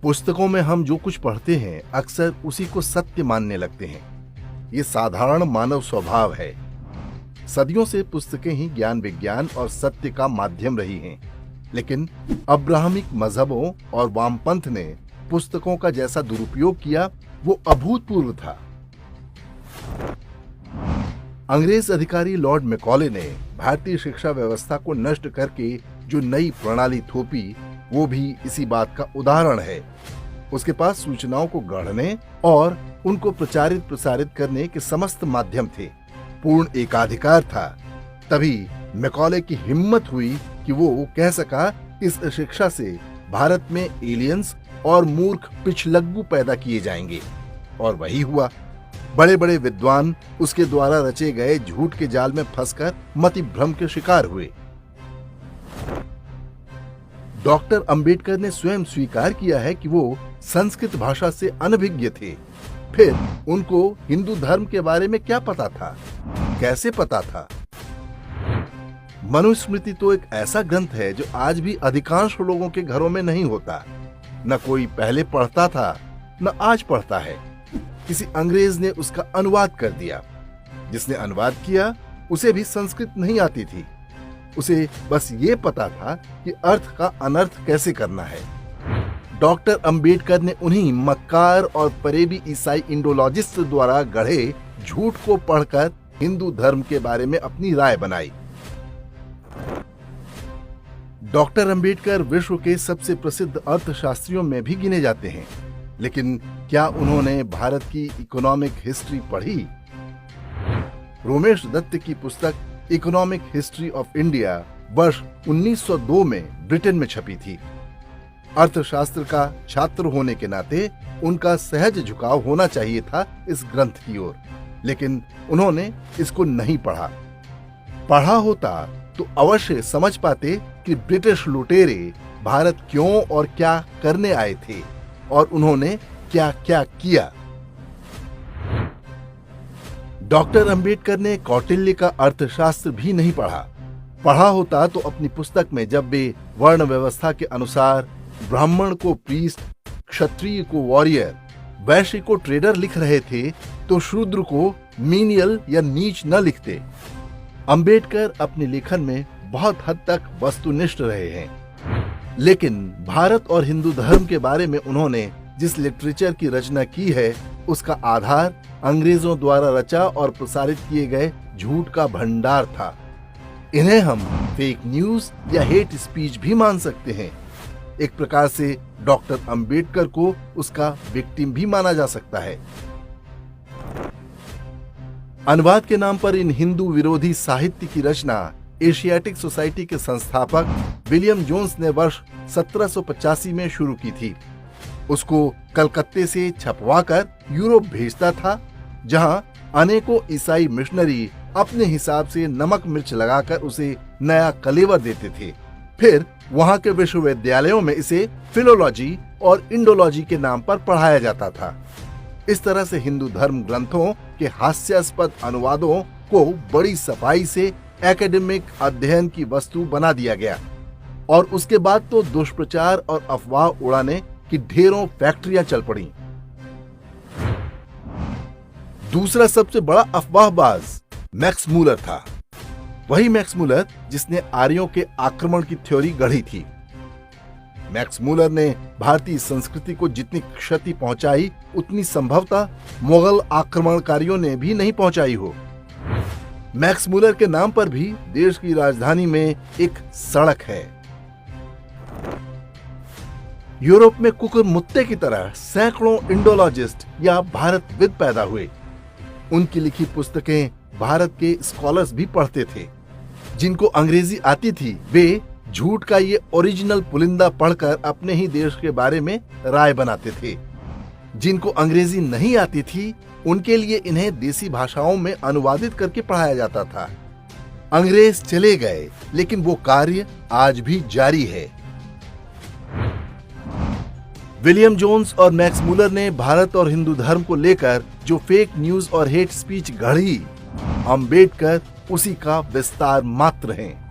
पुस्तकों में हम जो कुछ पढ़ते हैं अक्सर उसी को सत्य मानने लगते हैं। ये साधारण मानव स्वभाव है। सदियों से पुस्तकें ही ज्ञान विज्ञान और सत्य का माध्यम रही हैं। लेकिन अब्राहमिक मजहबों और वामपंथ ने पुस्तकों का जैसा दुरुपयोग किया वो अभूतपूर्व था। अंग्रेज अधिकारी लॉर्ड मैकॉले ने भारतीय शिक्षा व्यवस्था को नष्ट करके जो नई प्रणाली थोपी वो भी इसी बात का उदाहरण है। उसके पास सूचनाओं को गढ़ने और उनको प्रचारित प्रसारित करने के समस्त माध्यम थे। पूर्ण एकाधिकार था। तभी मैकॉले की हिम्मत हुई कि वो कह सका इस शिक्षा से भारत में एलियंस और मूर्ख पिछलग्गू पैदा किए जाएंगे। और वही हुआ। बड़े बड़े विद्वान उसके द्वारा रचे गए झूठ के जाल में फंसकर मति भ्रम के शिकार हुए। डॉक्टर अंबेडकर ने स्वयं स्वीकार किया है कि वो संस्कृत भाषा से अनभिज्ञ थे। फिर उनको हिंदू धर्म के बारे में क्या पता था? कैसे पता था? मनुस्मृति तो एक ऐसा ग्रंथ है जो आज भी अधिकांश लोगों के घरों में नहीं होता। न कोई पहले पढ़ता था न आज पढ़ता है। किसी अंग्रेज ने उसका अनुवाद कर दिया। जिसने अनुवाद किया उसे भी संस्कृत नहीं आती थी। उसे बस ये पता था कि अर्थ का अनर्थ कैसे करना है। डॉक्टर अंबेडकर ने उन्हीं मक्कार और परेबी ईसाई इंडोलॉजिस्ट द्वारा गढ़े झूठ को पढ़कर हिंदू धर्म के बारे में अपनी राय बनाई। डॉक्टर अंबेडकर विश्व के सबसे प्रसिद्ध अर्थशास्त्रियों में भी गिने जाते हैं। लेकिन क्या उन्होंने भारत की इकोनॉमिक हिस्ट्री पढ़ी? रोमेश दत्त की पुस्तक इकोनॉमिक हिस्ट्री ऑफ इंडिया वर्ष 1902 में ब्रिटेन में छपी थी। अर्थशास्त्र का छात्र होने के नाते उनका सहज झुकाव होना चाहिए था इस ग्रंथ की ओर। लेकिन उन्होंने इसको नहीं पढ़ा। पढ़ा होता तो अवश्य समझ पाते कि ब्रिटिश लुटेरे भारत क्यों और क्या करने आए थे और उन्होंने क्या क्या किया। डॉक्टर अंबेडकर ने कौटिल्य का अर्थशास्त्र भी नहीं पढ़ा। पढ़ा होता तो अपनी पुस्तक में जब वे वर्ण व्यवस्था के अनुसार ब्राह्मण को प्रीस्ट, क्षत्रिय को वॉरियर, वैश्य को ट्रेडर लिख रहे थे तो शूद्र को मीनियल या नीच न लिखते। अंबेडकर अपने लेखन में बहुत हद तक वस्तुनिष्ठ रहे हैं। लेकिन भारत और हिंदू धर्म के बारे में उन्होंने जिस लिटरेचर की रचना की है उसका आधार अंग्रेजों द्वारा रचा और प्रसारित किए गए झूठ का भंडार था। इन्हें हम फेक न्यूज या हेट स्पीच भी मान सकते हैं। एक प्रकार से डॉक्टर अंबेडकर को उसका विक्टिम भी माना जा सकता है। अनुवाद के नाम पर इन हिंदू विरोधी साहित्य की रचना एशियाटिक सोसाइटी के संस्थापक विलियम जोन्स ने वर्ष 1785 में शुरू की थी। उसको कलकत्ते से छपवाकर यूरोप भेजता था, जहां अनेकों ईसाई मिशनरी अपने हिसाब से नमक मिर्च लगाकर उसे नया कलेवर देते थे। फिर वहां के विश्वविद्यालयों में इसे फिलोलॉजी और इंडोलॉजी के नाम पर पढ़ाया जाता था। इस तरह से हिंदू धर्म ग्रंथों के हास्यास्पद अनुवादों को बड़ी सफाई से एकेडमिक अध्ययन की वस्तु बना दिया गया। और उसके बाद तो दुष्प्रचार और अफवाह उड़ाने की ढेरों फैक्ट्रियां चल पड़ी। दूसरा सबसे बड़ा अफवाहबाज मैक्स मूलर था। वही मैक्स मूलर जिसने आर्यों के आक्रमण की थ्योरी गढ़ी थी। मैक्स मूलर ने भारतीय संस्कृति को जितनी क्षति पहुंचाई उतनी संभवतः मुगल आक्रमणकारियों ने भी नहीं पहुंचाई हो। मैक्स मूलर के नाम पर भी देश की राजधानी में एक सड़क है। यूरोप में कुकुरमुत्ते की तरह सैकड़ों इंडोलॉजिस्ट या भारतविद पैदा हुए। उनकी लिखी पुस्तकें भारत के स्कॉलर्स भी पढ़ते थे। जिनको अंग्रेजी आती थी वे झूठ का ये ओरिजिनल पुलिंदा पढ़कर अपने ही देश के बारे में राय बनाते थे। जिनको अंग्रेजी नहीं आती थी उनके लिए इन्हें देसी भाषाओं में अनुवादित करके पढ़ाया जाता था। अंग्रेज चले गए लेकिन वो कार्य आज भी जारी है। विलियम जोन्स और मैक्स मूलर ने भारत और हिंदू धर्म को लेकर जो फेक न्यूज और हेट स्पीच गढ़ी, अंबेडकर उसी का विस्तार मात्र हैं।